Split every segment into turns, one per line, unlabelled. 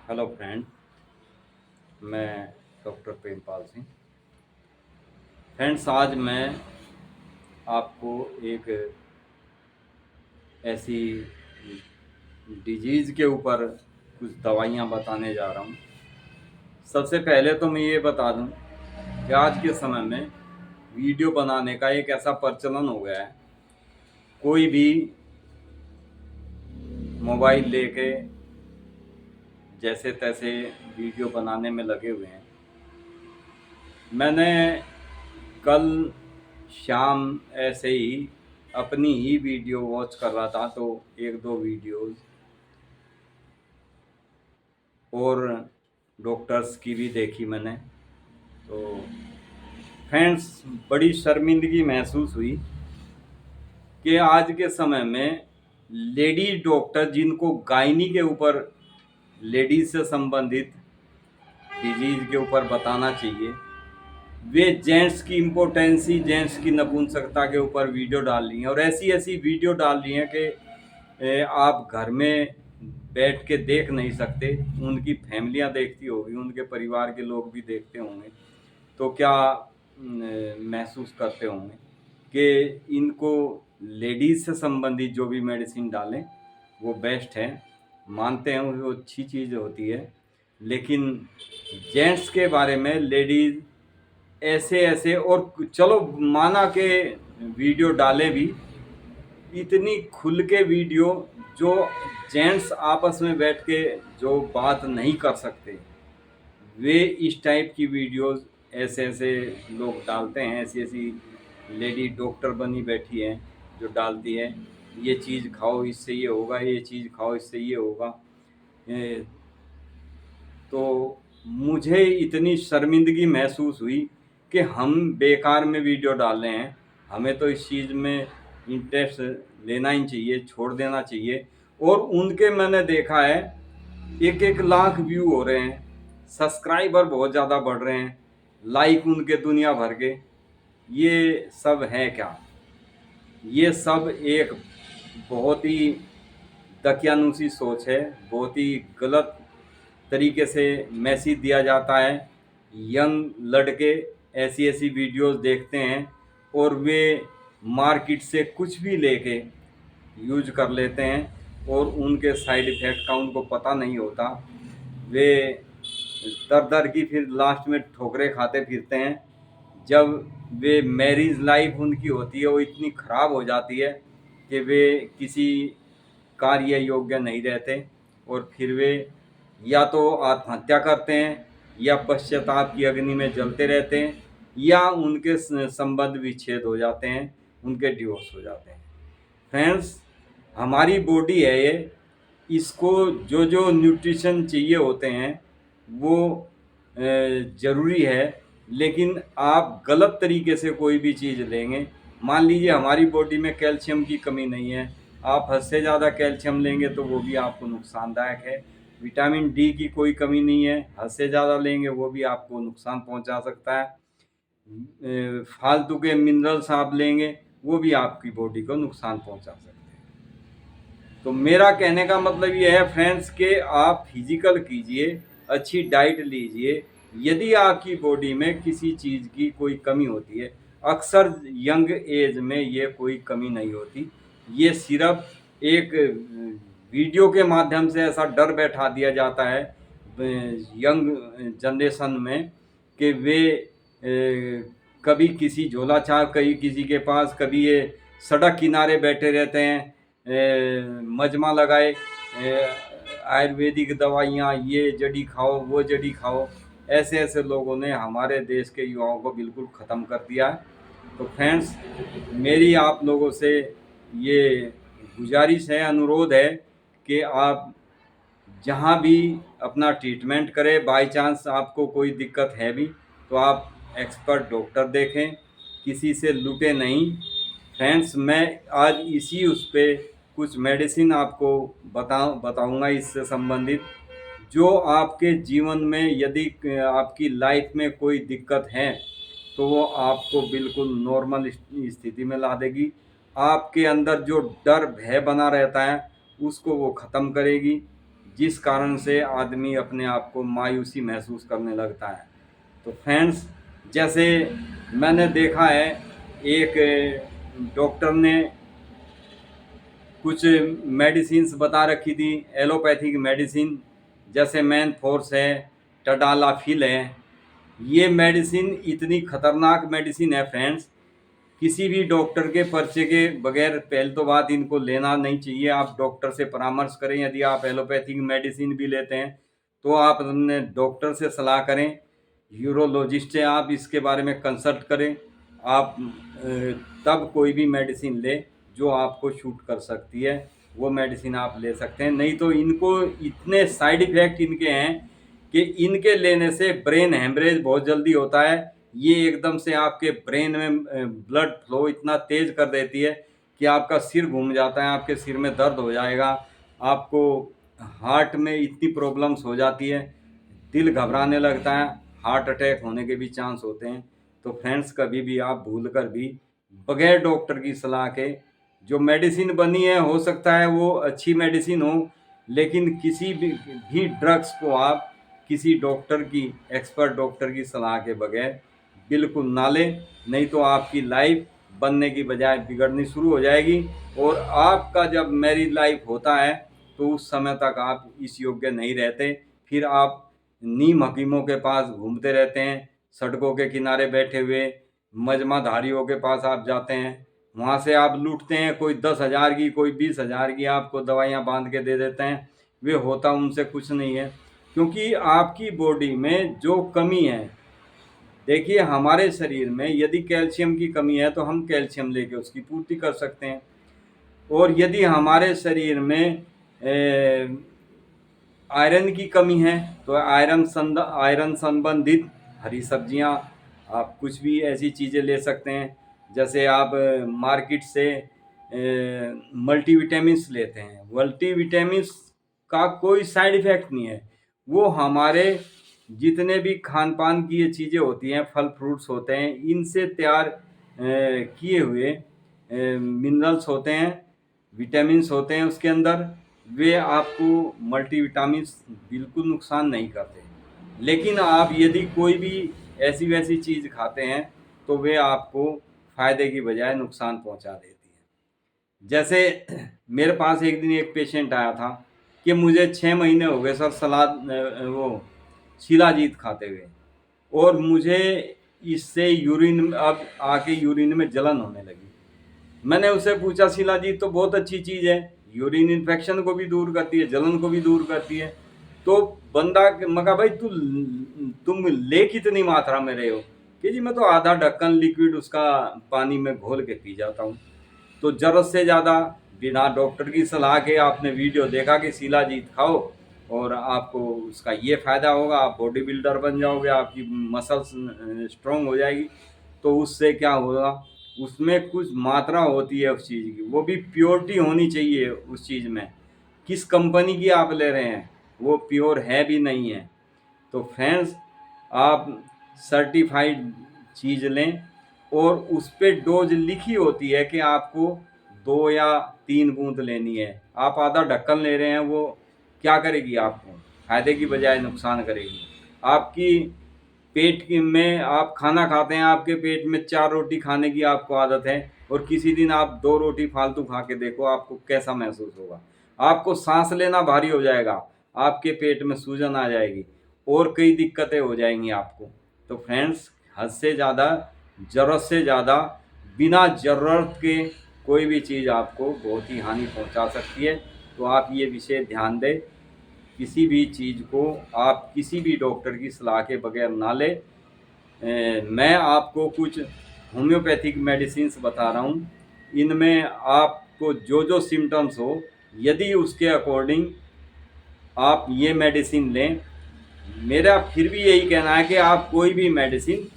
Hello friend. मैं doctor Prempal Singh. Friends, आज मैं आपको एक ऐसी डिजीज़ के ऊपर कुछ दवाइयाँ बताने जा रहा हूँ। सबसे पहले तो मैं ये बता दूँ कि आज के समय में वीडियो बनाने का एक ऐसा प्रचलन हो गया है। कोई भी मोबाइल लेके जैसे तैसे वीडियो बनाने में लगे हुए हैं। मैंने कल शाम ऐसे ही अपनी ही वीडियो वॉच कर रहा था, तो एक दो वीडियोस और डॉक्टर्स की भी देखी मैंने। तो फ्रेंड्स, बड़ी शर्मिंदगी महसूस हुई कि आज के समय में लेडीज डॉक्टर, जिनको गायनी के ऊपर, लेडीज से संबंधित डिजीज के ऊपर बताना चाहिए, वे जेंट्स की इम्पोर्टेंसी, जेंट्स की नपुंसकता के ऊपर वीडियो डाल रही हैं। और ऐसी ऐसी वीडियो डाल रही हैं कि आप घर में बैठ के देख नहीं सकते। उनकी फैमिलियां देखती होगी, उनके परिवार के लोग भी देखते होंगे, तो क्या महसूस करते होंगे कि इनको लेडीज़ से संबंधित जो भी मेडिसिन डालें वो बेस्ट है। मानते हैं वो अच्छी चीज़ होती है, लेकिन जेंट्स के बारे में लेडीज़ ऐसे ऐसे, और चलो माना के वीडियो डाले भी, इतनी खुल के वीडियो जो जेंट्स आपस में बैठ के जो बात नहीं कर सकते, वे इस टाइप की वीडियोस ऐसे ऐसे लोग डालते हैं। ऐसी ऐसी लेडी डॉक्टर बनी बैठी हैं जो डालती है, ये चीज़ खाओ इससे ये होगा, ये चीज़ खाओ इससे ये होगा। ए, तो मुझे इतनी शर्मिंदगी महसूस हुई कि हम बेकार में वीडियो डाल रहे हैं। हमें तो इस चीज़ में इंटरेस्ट लेना ही चाहिए, छोड़ देना चाहिए। और उनके मैंने देखा है 1-1 लाख व्यू हो रहे हैं, सब्सक्राइबर बहुत ज़्यादा बढ़ रहे हैं, लाइक उनके दुनिया भर के। ये सब है क्या? ये सब एक बहुत ही दकियानूसी सोच है, बहुत ही गलत तरीके से मैसेज दिया जाता है। यंग लड़के ऐसी ऐसी वीडियोस देखते हैं और वे मार्केट से कुछ भी लेके यूज कर लेते हैं और उनके साइड इफ़ेक्ट का उनको पता नहीं होता। वे दर दर की फिर लास्ट में ठोकरें खाते फिरते हैं। जब वे मैरिज लाइफ उनकी होती है, वो इतनी ख़राब हो जाती है कि वे किसी कार्य योग्य नहीं रहते, और फिर वे या तो आत्महत्या करते हैं, या पश्चाताप की अग्नि में जलते रहते हैं, या उनके संबंध विच्छेद हो जाते हैं, उनके डिवोर्स हो जाते हैं। फ्रेंड्स, हमारी बॉडी है ये, इसको जो जो न्यूट्रिशन चाहिए होते हैं वो ज़रूरी है। लेकिन आप गलत तरीके से कोई भी चीज़ लेंगे, मान लीजिए हमारी बॉडी में कैल्शियम की कमी नहीं है, आप हद से ज़्यादा कैल्शियम लेंगे तो वो भी आपको नुकसानदायक है। विटामिन डी की कोई कमी नहीं है, हद से ज़्यादा लेंगे वो भी आपको नुकसान पहुंचा सकता है। फालतू के मिनरल्स आप लेंगे वो भी आपकी बॉडी को नुकसान पहुंचा सकते हैं। तो मेरा कहने का मतलब ये है फ्रेंड्स कि आप फिजिकल कीजिए, अच्छी डाइट लीजिए। यदि आपकी बॉडी में किसी चीज़ की कोई कमी होती है, अक्सर यंग एज में ये कोई कमी नहीं होती। ये सिर्फ एक वीडियो के माध्यम से ऐसा डर बैठा दिया जाता है यंग जनरेशन में कि वे कभी किसी झोला छाप, कभी किसी के पास, कभी ये सड़क किनारे बैठे रहते हैं मजमा लगाए, आयुर्वेदिक दवाइयाँ, ये जड़ी खाओ वो जड़ी खाओ। ऐसे ऐसे लोगों ने हमारे देश के युवाओं को बिल्कुल ख़त्म कर दिया है। तो फ्रेंड्स, मेरी आप लोगों से ये गुजारिश है, अनुरोध है कि आप जहाँ भी अपना ट्रीटमेंट करें, बाई चांस आपको कोई दिक्कत है भी, तो आप एक्सपर्ट डॉक्टर देखें, किसी से लूटे नहीं। फ्रेंड्स, मैं आज इसी उस पे कुछ मेडिसिन आपको बताऊंगा इससे संबंधित, जो आपके जीवन में यदि आपकी लाइफ में कोई दिक्कत है तो वो आपको बिल्कुल नॉर्मल स्थिति में ला देगी। आपके अंदर जो डर भय बना रहता है उसको वो ख़त्म करेगी। जिस कारण से आदमी अपने आप को मायूसी महसूस करने लगता है। तो फ्रेंड्स, जैसे मैंने देखा है, एक डॉक्टर ने कुछ मेडिसिन्स बता रखी थी, एलोपैथिक मेडिसिन, जैसे मैन फोर्स है, टडालाफिल है। ये मेडिसिन इतनी खतरनाक मेडिसिन है फ्रेंड्स, किसी भी डॉक्टर के पर्चे के बगैर पहले तो बात इनको लेना नहीं चाहिए। आप डॉक्टर से परामर्श करें। यदि आप एलोपैथिक मेडिसिन भी लेते हैं तो आप अपने डॉक्टर से सलाह करें, यूरोलॉजिस्ट से आप इसके बारे में कंसल्ट करें। आप तब कोई भी मेडिसिन लें जो आपको शूट कर सकती है, वो मेडिसिन आप ले सकते हैं। नहीं तो इनको इतने साइड इफ़ेक्ट इनके हैं कि इनके लेने से ब्रेन हेमरेज बहुत जल्दी होता है। ये एकदम से आपके ब्रेन में ब्लड फ्लो इतना तेज़ कर देती है कि आपका सिर घूम जाता है, आपके सिर में दर्द हो जाएगा, आपको हार्ट में इतनी प्रॉब्लम्स हो जाती है, दिल घबराने लगता है, हार्ट अटैक होने के भी चांस होते हैं। तो फ्रेंड्स, कभी भी आप भूल कर भी बगैर डॉक्टर की सलाह के जो मेडिसिन बनी है, हो सकता है वो अच्छी मेडिसिन हो, लेकिन किसी भी ड्रग्स को आप किसी डॉक्टर की, एक्सपर्ट डॉक्टर की सलाह के बगैर बिल्कुल ना लें। नहीं तो आपकी लाइफ बनने की बजाय बिगड़नी शुरू हो जाएगी, और आपका जब मैरिज लाइफ होता है तो उस समय तक आप इस योग्य नहीं रहते। फिर आप नीम हकीमों के पास घूमते रहते हैं, सड़कों के किनारे बैठे हुए मजमाधारियों के पास आप जाते हैं, वहाँ से आप लूटते हैं। कोई 10,000 की, कोई 20,000 की आपको दवाइयाँ बांध के दे देते हैं। वे होता उनसे कुछ नहीं है, क्योंकि आपकी बॉडी में जो कमी है, देखिए हमारे शरीर में यदि कैल्शियम की कमी है तो हम कैल्शियम लेके उसकी पूर्ति कर सकते हैं। और यदि हमारे शरीर में आयरन की कमी है तो आयरन संबंधित हरी सब्जियां, आप कुछ भी ऐसी चीज़ें ले सकते हैं। जैसे आप मार्केट से मल्टीविटामिन्स लेते हैं, मल्टीविटामिन्स का कोई साइड इफ़ेक्ट नहीं है। वो हमारे जितने भी खान पान की ये चीज़ें होती हैं, फल फ्रूट्स होते हैं, इनसे तैयार किए हुए मिनरल्स होते हैं, विटामिन्स होते हैं उसके अंदर। वे आपको मल्टीविटामिन्स बिल्कुल नुकसान नहीं करते। लेकिन आप यदि कोई भी ऐसी वैसी चीज़ खाते हैं तो वे आपको फ़ायदे की बजाय नुकसान पहुंचा देती है। जैसे मेरे पास एक दिन एक पेशेंट आया था कि मुझे 6 महीने हो गए सर सलाद वो शिलाजीत खाते हुए, और मुझे इससे यूरिन, अब आके यूरिन में जलन होने लगी। मैंने उससे पूछा, शिलाजीत तो बहुत अच्छी चीज़ है, यूरिन इन्फेक्शन को भी दूर करती है, जलन को भी दूर करती है। तो बंदा, मैं कहा भाई तुम ले कितनी मात्रा में रहे हो? कि जी मैं तो आधा ढक्कन लिक्विड उसका पानी में घोल के पी जाता हूँ। तो ज़रूरत से ज़्यादा बिना डॉक्टर की सलाह के आपने वीडियो देखा कि शिलाजीत खाओ और आपको उसका ये फ़ायदा होगा, आप बॉडी बिल्डर बन जाओगे, आपकी मसल्स स्ट्रॉन्ग हो जाएगी। तो उससे क्या होगा, उसमें कुछ मात्रा होती है उस चीज़ की, वो भी प्योरिटी होनी चाहिए उस चीज़ में। किस कंपनी की आप ले रहे हैं, वो प्योर है भी नहीं है। तो फ्रेंड्स, आप सर्टिफाइड चीज़ लें, और उस पे डोज लिखी होती है कि आपको 2 या 3 बूंद लेनी है। आप आधा ढक्कन ले रहे हैं, वो क्या करेगी आपको? फ़ायदे की बजाय नुकसान करेगी। आपकी पेट में आप खाना खाते हैं, आपके पेट में 4 रोटी खाने की आपको आदत है, और किसी दिन आप 2 रोटी फालतू खा के देखो, आपको कैसा महसूस होगा? आपको सांस लेना भारी हो जाएगा, आपके पेट में सूजन आ जाएगी, और कई दिक्कतें हो जाएंगी आपको। तो फ्रेंड्स, हद से ज़्यादा, ज़रूरत से ज़्यादा, बिना ज़रूरत के कोई भी चीज़ आपको बहुत ही हानि पहुंचा सकती है। तो आप ये विषय ध्यान दें, किसी भी चीज़ को आप किसी भी डॉक्टर की सलाह के बगैर ना लें। मैं आपको कुछ होम्योपैथिक मेडिसिन्स बता रहा हूँ, इनमें आपको जो जो सिम्टम्स हो, यदि उसके अकॉर्डिंग आप ये मेडिसिन लें। मेरा फिर भी यही कहना है कि आप कोई भी मेडिसिन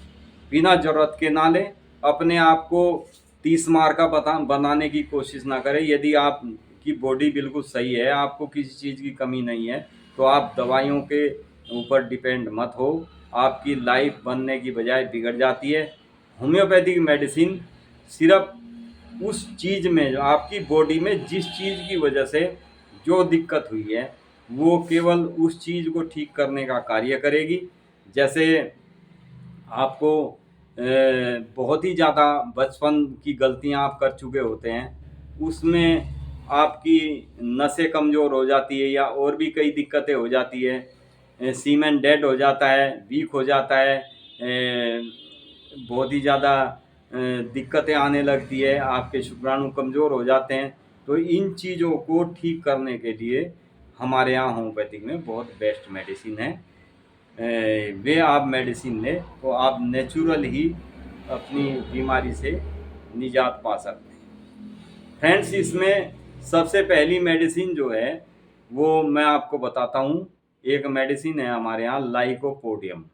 बिना ज़रूरत के ना लें। अपने आप को 30 मार का बनाने की कोशिश ना करें। यदि आपकी बॉडी बिल्कुल सही है, आपको किसी चीज़ की कमी नहीं है, तो आप दवाइयों के ऊपर डिपेंड मत हो। आपकी लाइफ बनने की बजाय बिगड़ जाती है। होम्योपैथिक मेडिसिन सिर्फ उस चीज़ में, जो आपकी बॉडी में जिस चीज़ की वजह से जो दिक्कत हुई है, वो केवल उस चीज़ को ठीक करने का कार्य करेगी। जैसे आपको बहुत ही ज़्यादा बचपन की गलतियां आप कर चुके होते हैं, उसमें आपकी नसें कमज़ोर हो जाती है या और भी कई दिक्कतें हो जाती है, सीमेन डेड हो जाता है, वीक हो जाता है, बहुत ही ज़्यादा दिक्कतें आने लगती है, आपके शुक्राणु कमज़ोर हो जाते हैं। तो इन चीज़ों को ठीक करने के लिए हमारे यहाँ होम्योपैथिक में बहुत बेस्ट मेडिसिन है। वे आप मेडिसिन लें तो आप नेचुरल ही अपनी बीमारी से निजात पा सकते हैं। फ्रेंड्स, इसमें सबसे पहली मेडिसिन जो है वो मैं आपको बताता हूँ। एक मेडिसिन है हमारे यहाँ लाइकोपोडियम,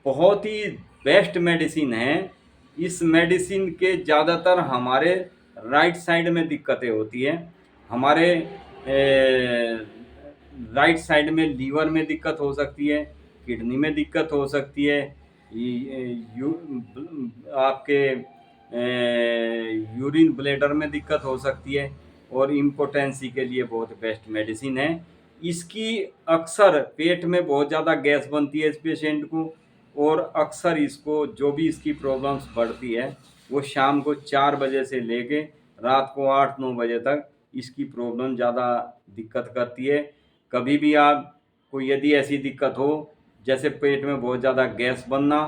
बहुत ही बेस्ट मेडिसिन है। इस मेडिसिन के ज़्यादातर हमारे राइट साइड में दिक्कतें होती है। हमारे राइट साइड में लीवर में दिक्कत हो सकती है, किडनी में दिक्कत हो सकती है, आपके यूरिन ब्लैडर में दिक्कत हो सकती है, और इम्पोटेंसी के लिए बहुत बेस्ट मेडिसिन है। इसकी अक्सर पेट में बहुत ज़्यादा गैस बनती है इस पेशेंट को, और अक्सर इसको जो भी इसकी प्रॉब्लम्स बढ़ती है वो शाम को 4 बजे से लेके रात को 8-9 बजे तक इसकी प्रॉब्लम ज़्यादा दिक्कत करती है। कभी भी आपको यदि ऐसी दिक्कत हो, जैसे पेट में बहुत ज़्यादा गैस बनना,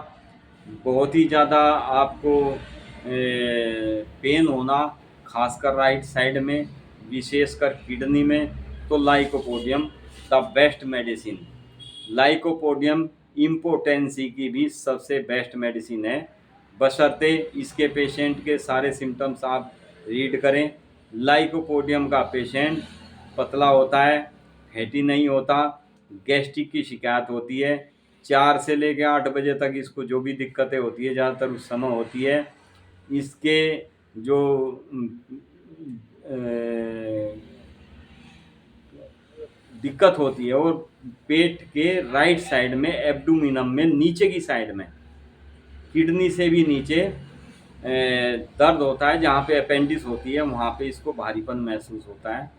बहुत ही ज़्यादा आपको पेन होना, खासकर राइट साइड में, विशेषकर किडनी में, तो lycopodium the best medicine. Lycopodium impotency की भी सबसे बेस्ट मेडिसिन है, बशर्ते इसके पेशेंट के सारे सिम्टम्स आप रीड करें। लाइकोपोडियम का पेशेंट पतला होता है, फैटी नहीं होता, गैस्ट्रिक की शिकायत होती है, 4 से लेकर 8 बजे तक इसको जो भी दिक्कतें होती है ज़्यादातर उस समय होती है। इसके जो दिक्कत होती है, और पेट के राइट साइड में एब्डोमिनम में नीचे की साइड में, किडनी से भी नीचे दर्द होता है, जहाँ पे अपेंडिक्स होती है वहाँ पे इसको भारीपन महसूस होता है।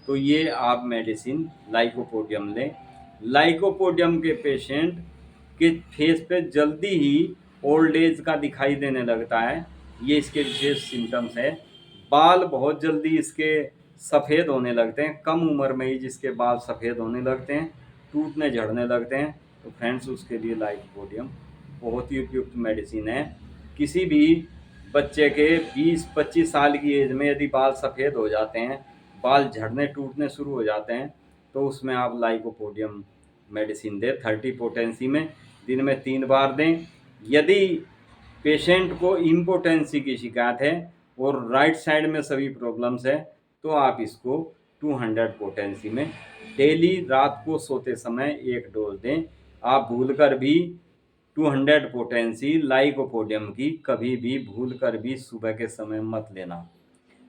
तो ये आप मेडिसिन लाइकोपोडियम लें। लाइकोपोडियम के पेशेंट के फेस पे जल्दी ही ओल्ड एज का दिखाई देने लगता है, ये इसके विशेष सिम्टम्स है। बाल बहुत जल्दी इसके सफ़ेद होने लगते हैं, कम उम्र में ही जिसके बाल सफ़ेद होने लगते हैं, टूटने झड़ने लगते हैं। तो फ्रेंड्स, उसके लिए लाइकोपोडियम बहुत ही उपयुक्त मेडिसिन है। किसी भी बच्चे के 20-25 साल की एज में यदि बाल सफ़ेद हो जाते हैं, बाल झड़ने टूटने शुरू हो जाते हैं, तो उसमें आप लाइकोपोडियम मेडिसिन दें 30 पोटेंसी में, दिन में 3 बार दें। यदि पेशेंट को इम्पोटेंसी की शिकायत है और राइट साइड में सभी प्रॉब्लम्स है, तो आप इसको 200 पोटेंसी में डेली रात को सोते समय 1 डोज दें। आप भूलकर भी 200 पोटेंसी लाइकोपोडियम की कभी भी भूलकर भी सुबह के समय मत लेना।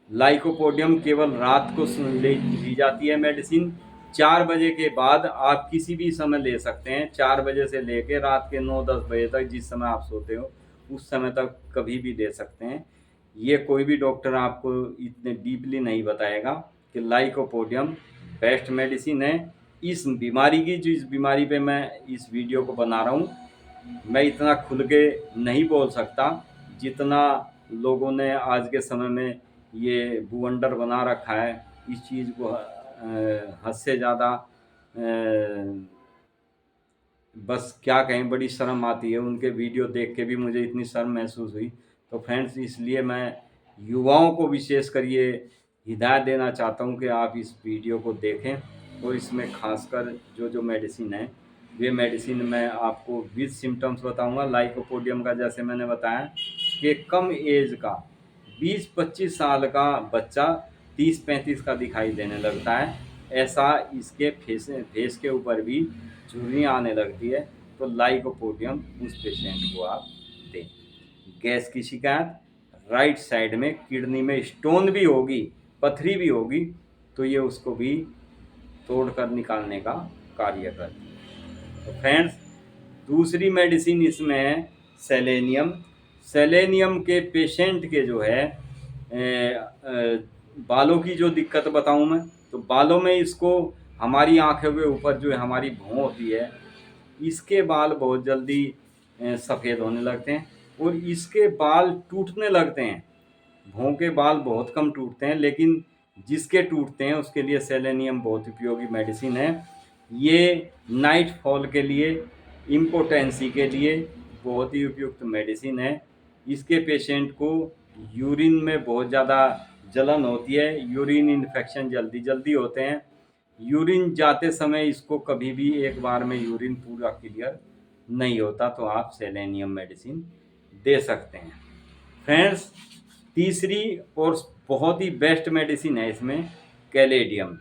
लाइकोपोडियम केवल रात को ली जाती है मेडिसिन। 4 बजे के बाद आप किसी भी समय ले सकते हैं। 4 बजे से लेकर रात के 9-10 बजे तक, जिस समय आप सोते हो उस समय तक कभी भी ले सकते हैं। ये कोई भी डॉक्टर आपको इतने डीपली नहीं बताएगा कि लाइकोपोडियम बेस्ट मेडिसिन है। इस बीमारी की, जिस बीमारी पे मैं इस वीडियो को बना रहा हूँ, मैं इतना खुल के नहीं बोल सकता जितना लोगों ने आज के समय में ये भूवंडर बना रखा है। इस चीज़ को हद से ज़्यादा बस क्या कहें, बड़ी शर्म आती है। उनके वीडियो देख के भी मुझे इतनी शर्म महसूस हुई। तो फ्रेंड्स, इसलिए मैं युवाओं को विशेषकर ये हिदायत देना चाहता हूँ कि आप इस वीडियो को देखें, और इसमें खासकर जो मेडिसिन है, वे मेडिसिन मैं आपको विद सिम्टम्स बताऊंगा। लाइकोपोडियम का जैसे मैंने बताया कि कम एज का 20-25 साल का बच्चा 30-35 का दिखाई देने लगता है, ऐसा इसके फेस के ऊपर भी झुर्रियाँ आने लगती है। तो लाइकोपोडियम उस पेशेंट को आप दें। गैस की शिकायत, राइट साइड में किडनी में स्टोन भी होगी, पथरी भी होगी, तो ये उसको भी तोड़कर निकालने का कार्य करती है। तो फ्रेंड्स, दूसरी मेडिसिन इसमें है सेलेनियम। सेलेनियम के पेशेंट के जो है बालों की जो दिक्कत बताऊं मैं, तो बालों में इसको हमारी आँखों के ऊपर जो हमारी भौं होती है, इसके बाल बहुत जल्दी सफ़ेद होने लगते हैं और इसके बाल टूटने लगते हैं। भौं के बाल बहुत कम टूटते हैं, लेकिन जिसके टूटते हैं उसके लिए सेलेनियम बहुत उपयोगी मेडिसिन है। ये नाइट फॉल के लिए, इम्पोटेंसी के लिए बहुत ही उपयुक्त मेडिसिन है। इसके पेशेंट को यूरिन में बहुत ज़्यादा जलन होती है, यूरिन इन्फेक्शन जल्दी जल्दी होते हैं। यूरिन जाते समय इसको कभी भी एक बार में यूरिन पूरा क्लियर नहीं होता, तो आप सेलेनियम मेडिसिन दे सकते हैं। फ्रेंड्स, तीसरी और बहुत ही बेस्ट मेडिसिन है इसमें कैलेडियम।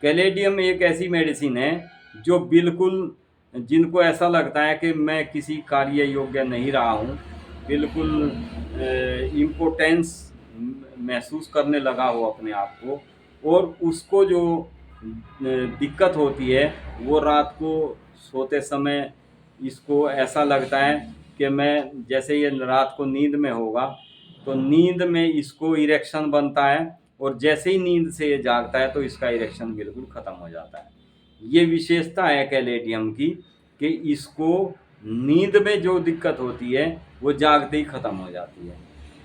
कैलेडियम एक ऐसी मेडिसिन है जो बिल्कुल, जिनको ऐसा लगता है कि मैं किसी कार्य योग्य नहीं रहा हूँ, बिल्कुल इम्पोटेंस महसूस करने लगा हो अपने आप को, और उसको जो दिक्कत होती है वो रात को सोते समय इसको ऐसा लगता है कि मैं, जैसे ये रात को नींद में होगा तो नींद में इसको इरेक्शन बनता है, और जैसे ही नींद से ये जागता है तो इसका इरेक्शन बिल्कुल ख़त्म हो जाता है। ये विशेषता है कैलेडियम की कि इसको नींद में जो दिक्कत होती है वो जागते ही ख़त्म हो जाती है।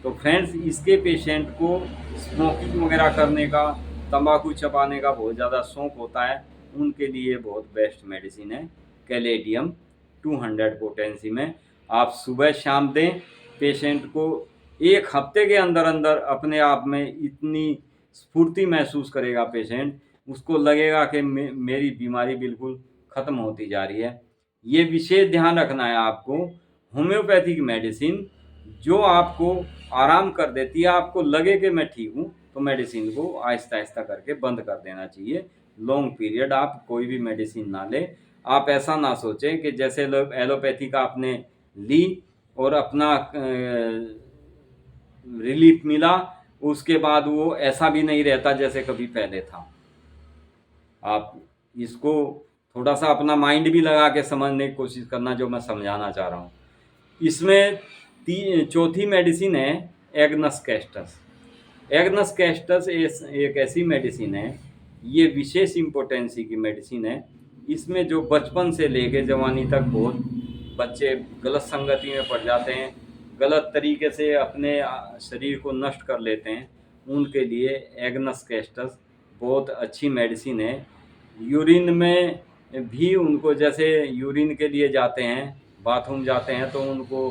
तो फ्रेंड्स, इसके पेशेंट को स्मोकिंग वगैरह करने का, तंबाकू चबाने का बहुत ज़्यादा शौक़ होता है, उनके लिए बहुत बेस्ट मेडिसिन है कैलेडियम 200 पोटेंसी में। आप सुबह शाम दें पेशेंट को, एक हफ्ते के अंदर अंदर अपने आप में इतनी स्फूर्ति महसूस करेगा पेशेंट, उसको लगेगा कि मेरी बीमारी बिल्कुल ख़त्म होती जा रही है। ये विशेष ध्यान रखना है आपको, होम्योपैथिक मेडिसिन जो आपको आराम कर देती है, आपको लगे कि मैं ठीक हूँ, तो मेडिसिन को आहिस्ता आहिस्ता करके बंद कर देना चाहिए। लॉन्ग पीरियड आप कोई भी मेडिसिन ना लें। आप ऐसा ना सोचें कि जैसे एलोपैथी का आपने ली और अपना रिलीफ मिला, उसके बाद वो ऐसा भी नहीं रहता जैसे कभी पहले था। आप इसको थोड़ा सा अपना माइंड भी लगा के समझने की कोशिश करना, जो मैं समझाना चाह रहा हूँ। इसमें चौथी मेडिसिन है एग्नस कैस्टस। एग्नस कैस्टस एक ऐसी मेडिसिन है, ये विशेष इम्पोटेंसी की मेडिसिन है। इसमें जो बचपन से लेके जवानी तक बहुत बच्चे गलत संगति में पड़ जाते हैं, गलत तरीके से अपने शरीर को नष्ट कर लेते हैं, उनके लिए एग्नस कैस्टस बहुत अच्छी मेडिसिन है। यूरिन में भी उनको, जैसे यूरिन के लिए जाते हैं, बाथरूम जाते हैं, तो उनको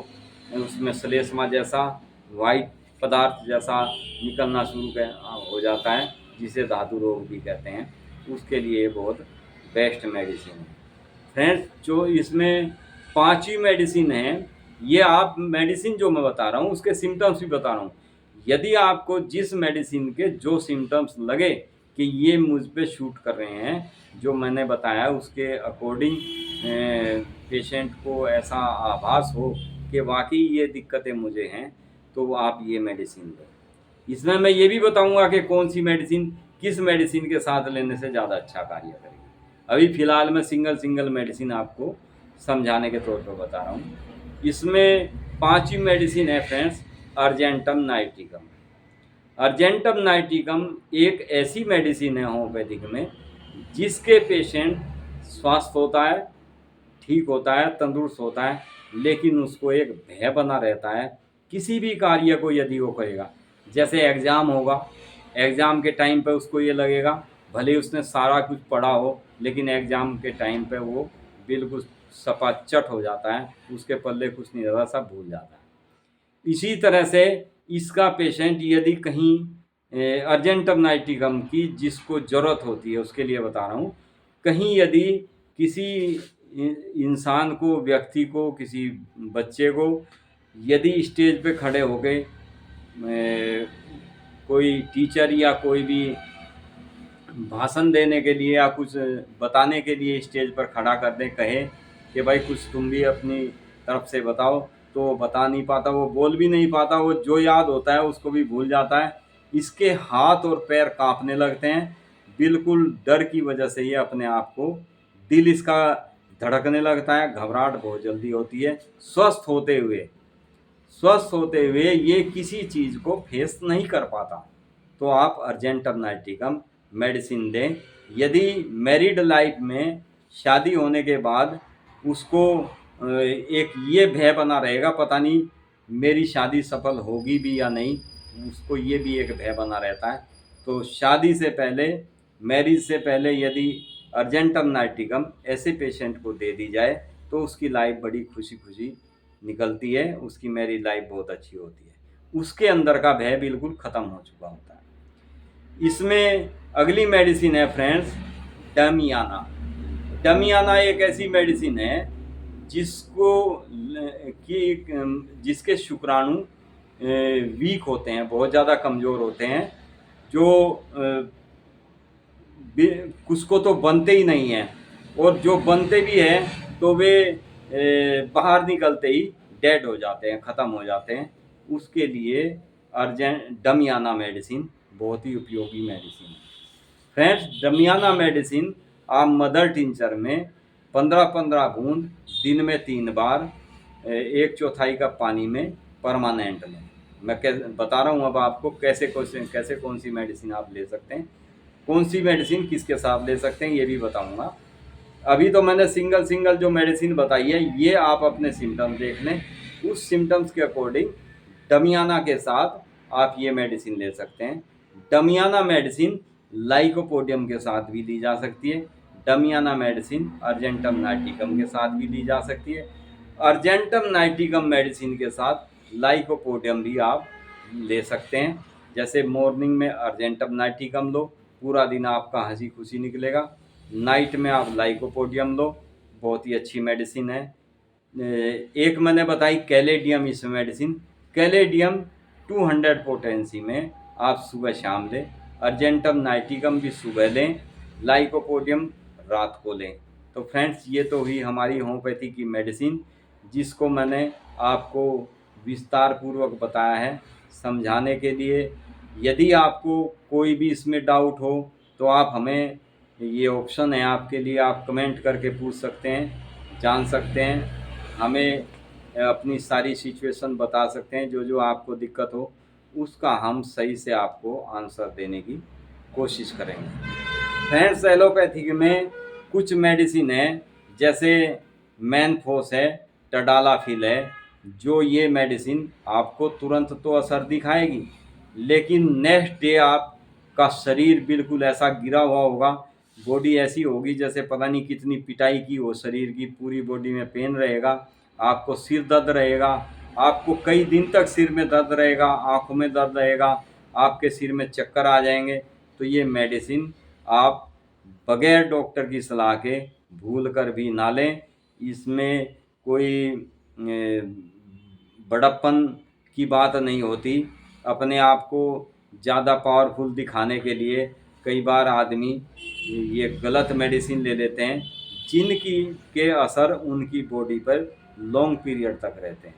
उसमें श्लेष्मा जैसा वाइट पदार्थ जैसा निकलना शुरू हो जाता है, जिसे धातु रोग भी कहते हैं, उसके लिए बहुत बेस्ट मेडिसिन है। फ्रेंड्स, जो इसमें पांचवी मेडिसिन है, ये आप मेडिसिन जो मैं बता रहा हूँ उसके सिम्टम्स भी बता रहा हूँ। यदि आपको जिस मेडिसिन के जो सिम्टम्स लगे कि ये मुझ पे शूट कर रहे हैं, जो मैंने बताया उसके अकॉर्डिंग पेशेंट को ऐसा आभास हो कि वाकई ये दिक्कतें मुझे हैं, तो आप ये मेडिसिन लें। इसमें मैं ये भी बताऊंगा कि कौन सी मेडिसिन किस मेडिसिन के साथ लेने से ज़्यादा अच्छा कार्य करेगी। अभी फ़िलहाल मैं सिंगल मेडिसिन आपको समझाने के तौर पर बता रहा हूँ। इसमें पांचवी मेडिसिन है फ्रेंड्स, अर्जेंटम नाइटिकम। अर्जेंटम नाइटिकम एक ऐसी मेडिसिन है होम्योपैथिक में, जिसके पेशेंट स्वस्थ होता है, ठीक होता है, तंदुरुस्त होता है, लेकिन उसको एक भय बना रहता है किसी भी कार्य को यदि वो करेगा। जैसे एग्ज़ाम होगा, एग्ज़ाम के टाइम पे उसको ये लगेगा, भले उसने सारा कुछ पढ़ा हो, लेकिन एग्ज़ाम के टाइम पे वो बिल्कुल सपाचट हो जाता है, उसके पल्ले कुछ नहीं रहता, सब भूल जाता है। इसी तरह से इसका पेशेंट यदि कहीं अर्जेंटम नाइटिकम की जिसको ज़रूरत होती है, उसके लिए बता रहा हूँ, कहीं यदि किसी इंसान को, व्यक्ति को, किसी बच्चे को यदि स्टेज पे खड़े हो गए कोई टीचर या कोई भी भाषण देने के लिए या कुछ बताने के लिए स्टेज पर खड़ा कर दें, कहे कि भाई कुछ तुम भी अपनी तरफ से बताओ, तो बता नहीं पाता, वो बोल भी नहीं पाता, वो जो याद होता है उसको भी भूल जाता है। इसके हाथ और पैर कांपने लगते हैं, बिल्कुल डर की वजह से ये अपने आप को, दिल इसका धड़कने लगता है, घबराहट बहुत जल्दी होती है। स्वस्थ होते हुए ये किसी चीज़ को फेस नहीं कर पाता। तो आप अर्जेंटम नाइटिकम मेडिसिन दें, यदि मैरिड लाइफ में शादी होने के बाद उसको एक ये भय बना रहेगा, पता नहीं मेरी शादी सफल होगी भी या नहीं, उसको ये भी एक भय बना रहता है। तो शादी से पहले, मैरिज से पहले यदि अर्जेंटम नाइट्रिकम ऐसे पेशेंट को दे दी जाए तो उसकी लाइफ बड़ी खुशी खुशी निकलती है, उसकी मैरिज लाइफ बहुत अच्छी होती है, उसके अंदर का भय बिल्कुल ख़त्म हो चुका होता है। इसमें अगली मेडिसिन है फ्रेंड्स, डमियाना। डमियाना एक ऐसी मेडिसिन है जिसको जिसके शुक्राणु वीक होते हैं, बहुत ज़्यादा कमज़ोर होते हैं, जो कुछ को तो बनते ही नहीं हैं, और जो बनते भी हैं तो वे बाहर निकलते ही डेड हो जाते हैं, ख़त्म हो जाते हैं। उसके लिए डमियाना मेडिसिन बहुत ही उपयोगी मेडिसिन है। फ्रेंड्स, डमियाना मेडिसिन आप मदर टिंचर में 15-15 बूंद दिन में 3 बार 1/4 कप पानी में परमानेंट लें। मैं बता रहा हूँ अब आपको कैसे कौन सी मेडिसिन आप ले सकते हैं, कौन सी मेडिसिन किसके साथ ले सकते हैं, ये भी बताऊँगा। अभी तो मैंने सिंगल जो मेडिसिन बताई है, ये आप अपने सिम्टम्स देख लें, उस सिम्टम्स के अकॉर्डिंग डमियाना के साथ आप ये मेडिसिन ले सकते हैं। डमियाना मेडिसिन लाइकोपोडियम के साथ भी ली जा सकती है। डमियाना मेडिसिन अर्जेंटम नाइट्रिकम के साथ भी ली जा सकती है। अर्जेंटम नाइट्रिकम मेडिसिन के साथ लाइकोपोडियम भी आप ले सकते हैं। जैसे मॉर्निंग में अर्जेंटम नाइट्रिकम लो, पूरा दिन आपका हंसी खुशी निकलेगा। नाइट में आप लाइकोपोडियम लो, बहुत ही अच्छी मेडिसिन है। एक मैंने बताई कैलेडियम, इस मेडिसिन कैलेडियम 200 पोटेंसी में आप सुबह शाम लें। अर्जेंटम नाइट्रिकम भी सुबह लें, लाइकोपोडियम रात को लें। तो फ्रेंड्स, ये तो हुई हमारी होम्योपैथी की मेडिसिन, जिसको मैंने आपको विस्तार पूर्वक बताया है समझाने के लिए। यदि आपको कोई भी इसमें डाउट हो तो आप हमें, ये ऑप्शन है आपके लिए, आप कमेंट करके पूछ सकते हैं, जान सकते हैं, हमें अपनी सारी सिचुएशन बता सकते हैं, जो आपको दिक्कत हो उसका हम सही से आपको आंसर देने की कोशिश करेंगे। फ्रेंड्स, एलोपैथिक में कुछ मेडिसिन है, जैसे मैनफोस है, टडालाफिल है, जो ये मेडिसिन आपको तुरंत तो असर दिखाएगी, लेकिन नेक्स्ट डे आपका शरीर बिल्कुल ऐसा गिरा हुआ होगा, बॉडी ऐसी होगी जैसे पता नहीं कितनी पिटाई की हो, शरीर की पूरी बॉडी में पेन रहेगा, आपको सिर दर्द रहेगा, आपको कई दिन तक सिर में दर्द रहेगा, आँखों में दर्द रहेगा, आपके सिर में चक्कर आ जाएंगे। तो ये मेडिसिन आप बगैर डॉक्टर की सलाह के भूल कर भी ना लें। इसमें कोई बड़प्पन की बात नहीं होती। अपने आप को ज़्यादा पावरफुल दिखाने के लिए कई बार आदमी ये गलत मेडिसिन ले लेते हैं, जिनकी के असर उनकी बॉडी पर लॉन्ग पीरियड तक रहते हैं।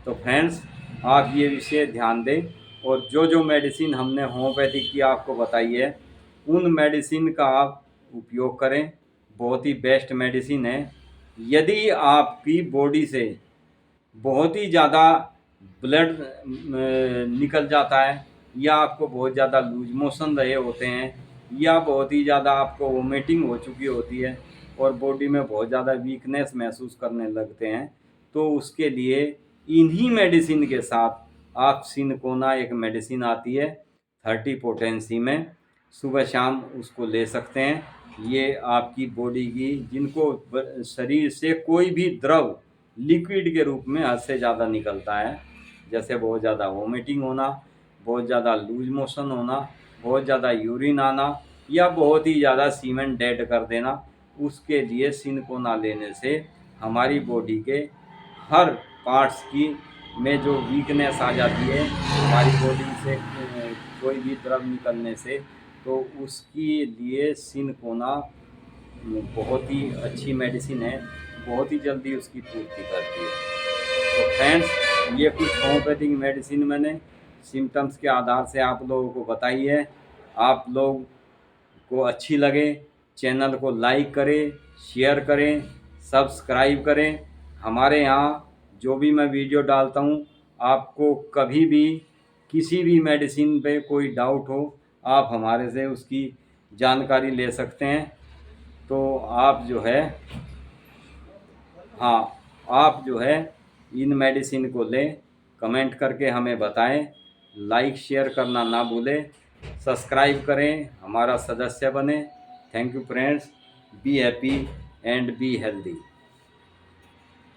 तो फ्रेंड्स, आप ये विषय ध्यान दें, और जो मेडिसिन हमने होम्योपैथिक की आपको बताई है, उन मेडिसिन का आप उपयोग करें। बहुत ही बेस्ट मेडिसिन है। यदि आपकी बॉडी से बहुत ही ज़्यादा ब्लड निकल जाता है, या आपको बहुत ज़्यादा लूज मोशन रहे होते हैं, या बहुत ही ज़्यादा आपको वोमिटिंग हो चुकी होती है और बॉडी में बहुत ज़्यादा वीकनेस महसूस करने लगते हैं, तो उसके लिए इन्हीं मेडिसिन के साथ आप सिनकोना, एक मेडिसिन आती है 30 पोटेंसी में, सुबह शाम उसको ले सकते हैं। ये आपकी बॉडी की, जिनको शरीर से कोई भी द्रव लिक्विड के रूप में हद से ज़्यादा निकलता है, जैसे बहुत ज़्यादा वोमिटिंग होना, बहुत ज़्यादा लूज मोशन होना, बहुत ज़्यादा यूरिन आना, या बहुत ही ज़्यादा सीमेंट डेड कर देना, उसके लिए सिनकोना लेने से हमारी बॉडी के हर पार्ट्स की में जो वीकनेस आ जाती है हमारी बॉडी से कोई भी द्रव निकलने से, तो उसके लिए सिनकोना बहुत ही अच्छी मेडिसिन है, बहुत ही जल्दी उसकी पूर्ति करती है। तो फ्रेंड्स, ये कुछ होम्योपैथिक मेडिसिन मैंने सिम्टम्स के आधार से आप लोगों को बताई है। आप लोग को अच्छी लगे, चैनल को लाइक करें, शेयर करें, सब्सक्राइब करें। हमारे यहाँ जो भी मैं वीडियो डालता हूँ, आपको कभी भी किसी भी मेडिसिन पे कोई डाउट हो, आप हमारे से उसकी जानकारी ले सकते हैं। तो आप जो है आप जो है इन मेडिसिन को लें, कमेंट करके हमें बताएं, लाइक शेयर करना ना भूलें, सब्सक्राइब करें, हमारा सदस्य बने। Thank you friends, be happy and be healthy.